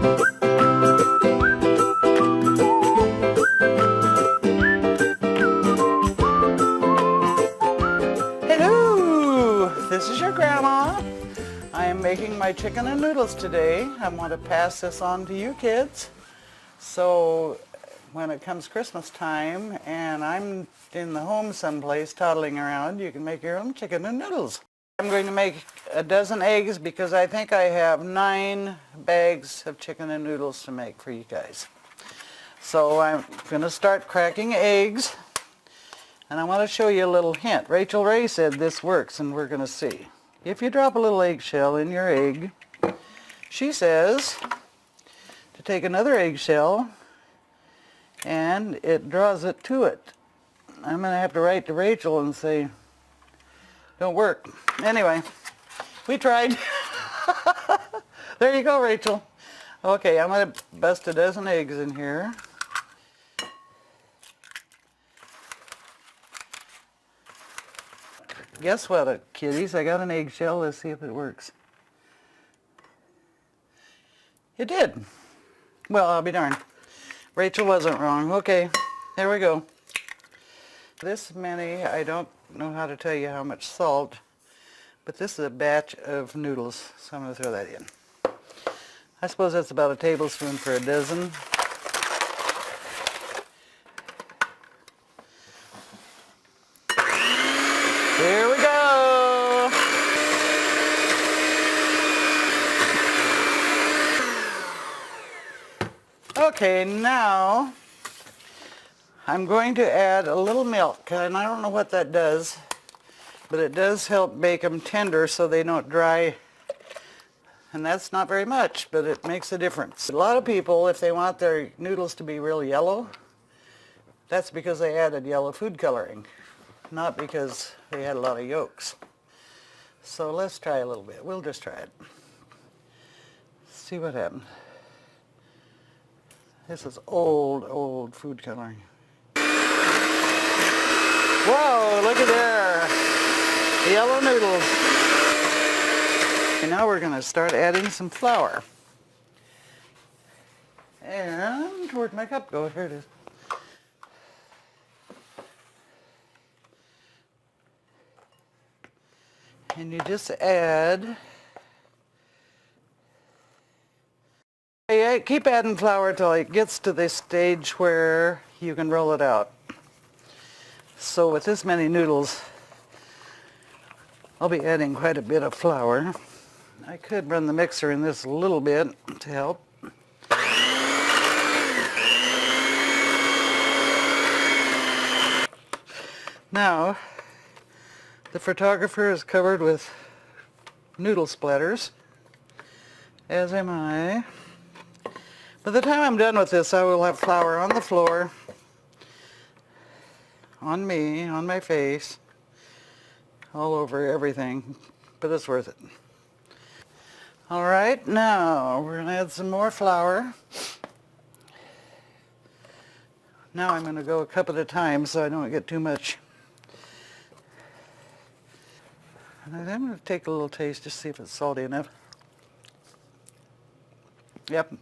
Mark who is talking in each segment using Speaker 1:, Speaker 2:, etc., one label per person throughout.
Speaker 1: Hello, this is your grandma. I am making my chicken and noodles today. I want to pass this on to you kids. So when it comes Christmas time and I'm in the home someplace toddling around, you can make your own chicken and noodles. I'm going to make a dozen eggs because I think I have 9 bags of chicken and noodles to make for you guys. So I'm going to start cracking eggs. And I want to show you a little hint. Rachel Ray said this works, and we're going to see. If you drop a little eggshell in your egg, she says to take another eggshell and it draws it to it. I'm going to have to write to Rachel and say, don't work. Anyway, we tried. There you go, Rachel. Okay, I'm going to bust a dozen eggs in here. Guess what, kiddies? I got an eggshell. Let's see if it works. It did. Well, I'll be darned. Rachel wasn't wrong. Okay, there we go. This many, I don't know how to tell you how much salt, but this is a batch of noodles, so I'm going to throw that in. I suppose that's about a tablespoon for a dozen. Here we go. Okay, now I'm going to add a little milk, and I don't know what that does, but it does help make them tender so they don't dry, and that's not very much, but it makes a difference. A lot of people, if they want their noodles to be real yellow, that's because they added yellow food coloring, not because they had a lot of yolks. So let's try a little bit. We'll just try it. See what happens. This is old food coloring. Whoa, look at there. Yellow noodles. And now we're going to start adding some flour. And where'd my cup go? Here it is. And you just add, keep adding flour till it gets to this stage where you can roll it out. So with this many noodles, I'll be adding quite a bit of flour. I could run the mixer in this a little bit to help. Now, the photographer is covered with noodle splatters, as am I. By the time I'm done with this, I will have flour on the floor, on me, on my face, all over everything, but it's worth it. All right, now we're going to add some more flour. Now I'm going to go a cup at a time so I don't get too much. And I'm going to take a little taste just to see if it's salty enough. Yep.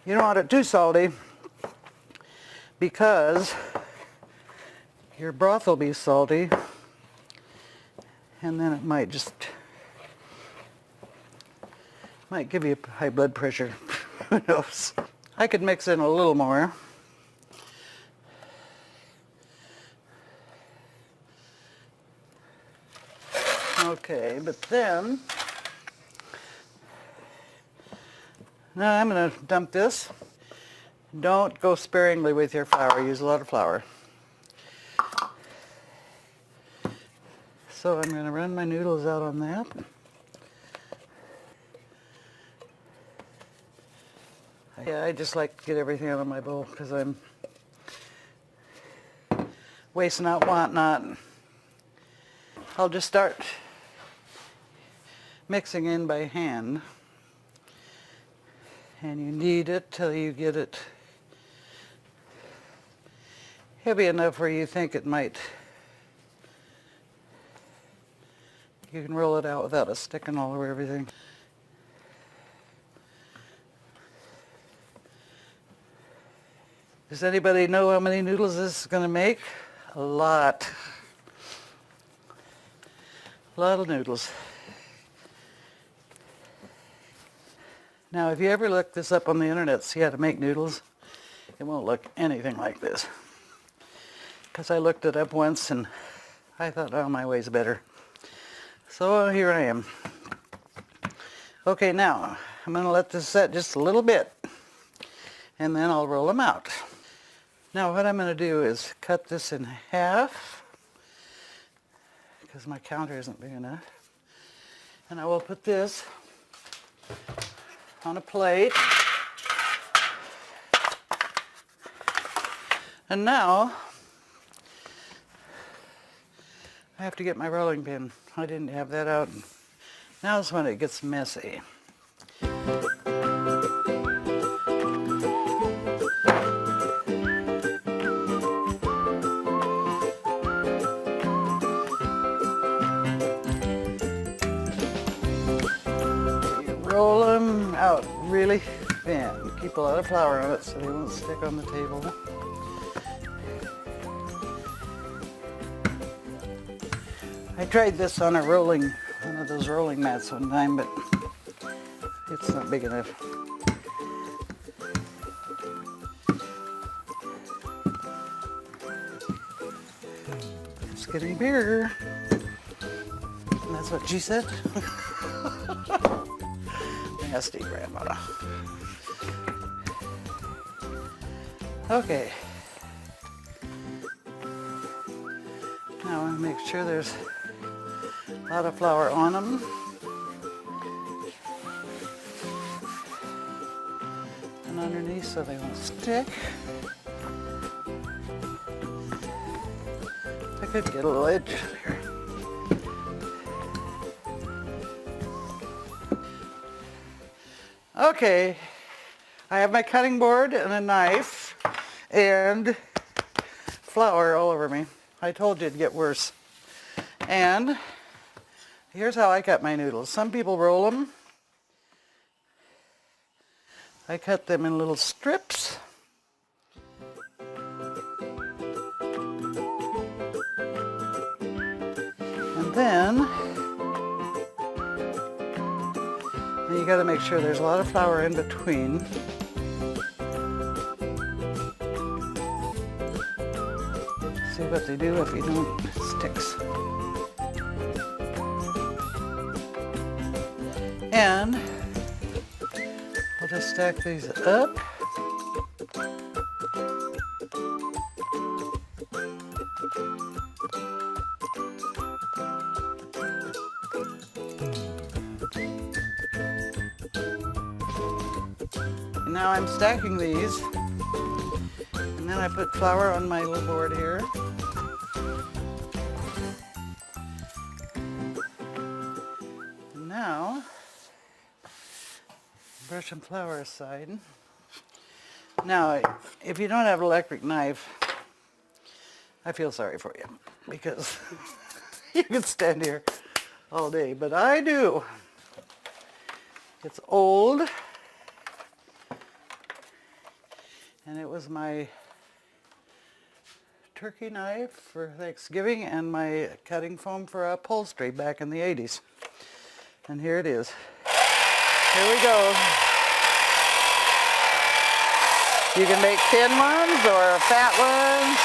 Speaker 1: You don't want it too salty because your broth will be salty and then it might give you high blood pressure. Who knows? I could mix in a little more. Okay, but then, now I'm going to dump this. Don't go sparingly with your flour. Use a lot of flour. So I'm going to run my noodles out on that. Yeah, I just like to get everything out of my bowl because I'm waste not, want not. I'll just start mixing in by hand, and you knead it till you get it heavy enough where you think it might, you can roll it out without it sticking all over everything. Does anybody know how many noodles this is going to make? A lot. A lot of noodles. Now, if you ever look this up on the internet, see how to make noodles, it won't look anything like this. Because I looked it up once and I thought, oh, my way's better. So here I am. Okay, now I'm going to let this set just a little bit and then I'll roll them out. Now what I'm going to do is cut this in half because my counter isn't big enough. And I will put this on a plate. And now I have to get my rolling pin. I didn't have that out. Now's when it gets messy. Roll them out really thin. Keep a lot of flour on it so they won't stick on the table. I tried this on one of those rolling mats one time, but it's not big enough. It's getting bigger. And that's what she said. Nasty grandma. Okay. Now I make sure there's a lot of flour on them. And underneath so they won't stick. I could get a little edge here. Okay, I have my cutting board and a knife and flour all over me. I told you it'd get worse. And here's how I cut my noodles. Some people roll them. I cut them in little strips. And then you got to make sure there's a lot of flour in between. See what they do if you don't, it sticks. And I'll just stack these up. And now I'm stacking these, and then I put flour on my little board here. And now, brush some flour aside. Now, if you don't have an electric knife, I feel sorry for you, because you can stand here all day, but I do. It's old, and it was my turkey knife for Thanksgiving and my cutting foam for upholstery back in the 80s. And here it is. Here we go. You can make thin ones or fat ones.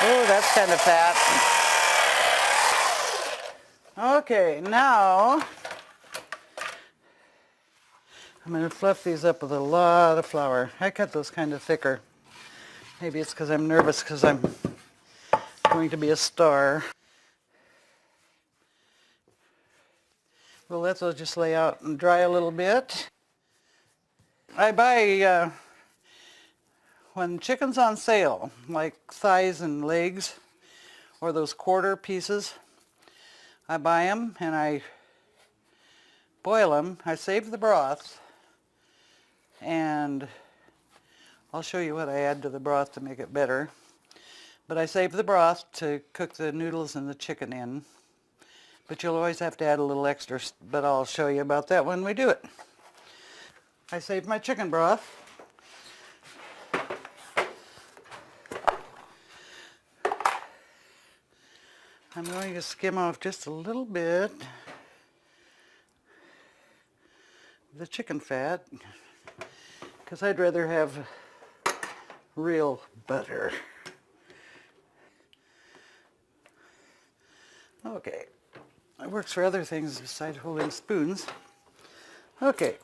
Speaker 1: Oh, that's kind of fat. Okay, now I'm going to fluff these up with a lot of flour. I cut those kind of thicker. Maybe it's because I'm nervous because I'm going to be a star. We'll let those just lay out and dry a little bit. I buy, when chicken's on sale, like thighs and legs, or those quarter pieces, I buy them and I boil them. I save the broth, and I'll show you what I add to the broth to make it better. But I save the broth to cook the noodles and the chicken in. But you'll always have to add a little extra, but I'll show you about that when we do it. I saved my chicken broth. I'm going to skim off just a little bit of the chicken fat because I'd rather have real butter. Okay, it works for other things besides holding spoons. Okay.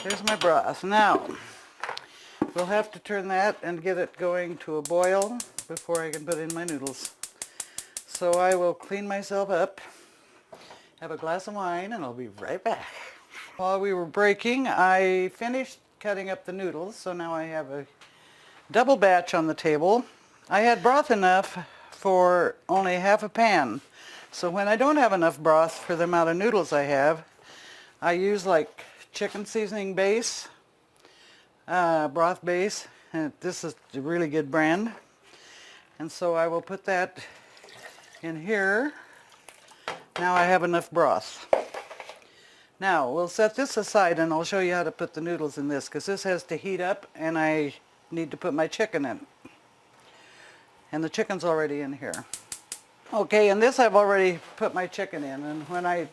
Speaker 1: There's my broth. Now, we'll have to turn that and get it going to a boil before I can put in my noodles. So I will clean myself up, have a glass of wine, and I'll be right back. While we were breaking, I finished cutting up the noodles, so now I have a double batch on the table. I had broth enough for only half a pan. So when I don't have enough broth for the amount of noodles I have, I use like chicken seasoning base, broth base, and this is a really good brand. And so I will put that in here. Now I have enough broth. Now we'll set this aside and I'll show you how to put the noodles in this because this has to heat up and I need to put my chicken in. And the chicken's already in here. Okay, and this I've already put my chicken in, and when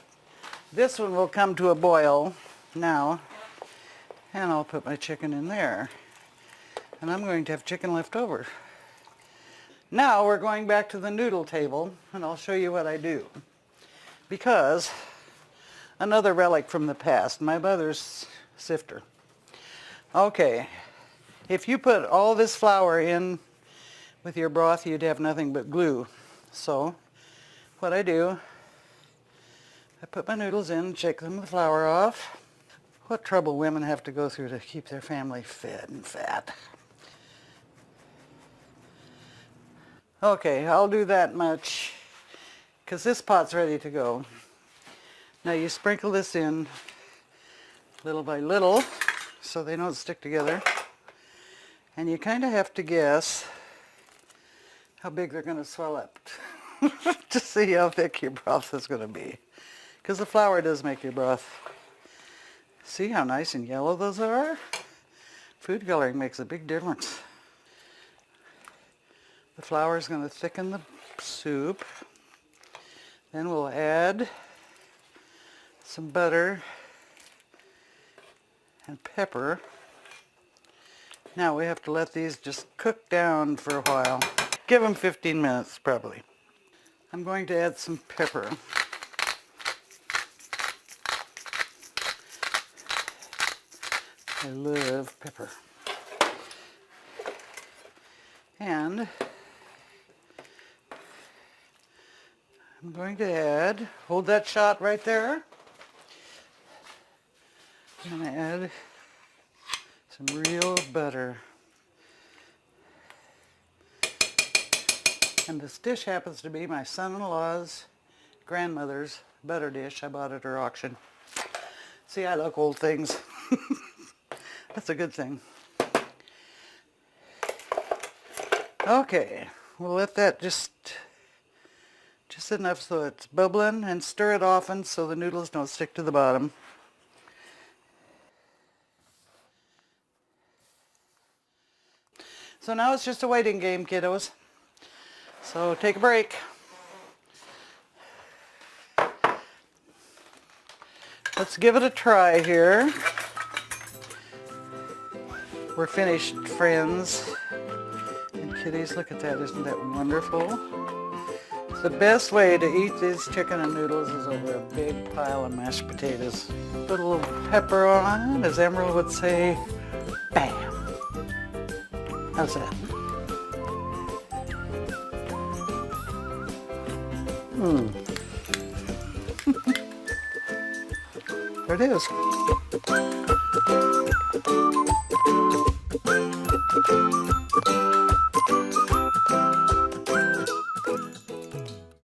Speaker 1: this one will come to a boil now, and I'll put my chicken in there. And I'm going to have chicken left over. Now we're going back to the noodle table, and I'll show you what I do. Because another relic from the past, my mother's sifter. Okay, if you put all this flour in with your broth, you'd have nothing but glue. So what I do, I put my noodles in, shake them with the flour off. What trouble women have to go through to keep their family fed and fat. Okay, I'll do that much because this pot's ready to go. Now you sprinkle this in little by little so they don't stick together. And you kind of have to guess how big they're going to swell up to see how thick your broth is going to be. Because the flour does make your broth. See how nice and yellow those are? Food coloring makes a big difference. The flour is going to thicken the soup. Then we'll add some butter and pepper. Now we have to let these just cook down for a while. Give them 15 minutes probably. I'm going to add some pepper. I love pepper. And I'm going to add, hold that shot right there. I'm going to add some real butter. And this dish happens to be my son-in-law's grandmother's butter dish I bought at her auction. See, I like old things. That's a good thing. Okay, we'll let that just enough so it's bubbling, and stir it often so the noodles don't stick to the bottom. So now it's just a waiting game, kiddos. So take a break. Let's give it a try here. We're finished, friends. And kitties, look at that. Isn't that wonderful? The best way to eat these chicken and noodles is over a big pile of mashed potatoes. Put a little pepper on, as Emerald would say, bam. How's that? There it is.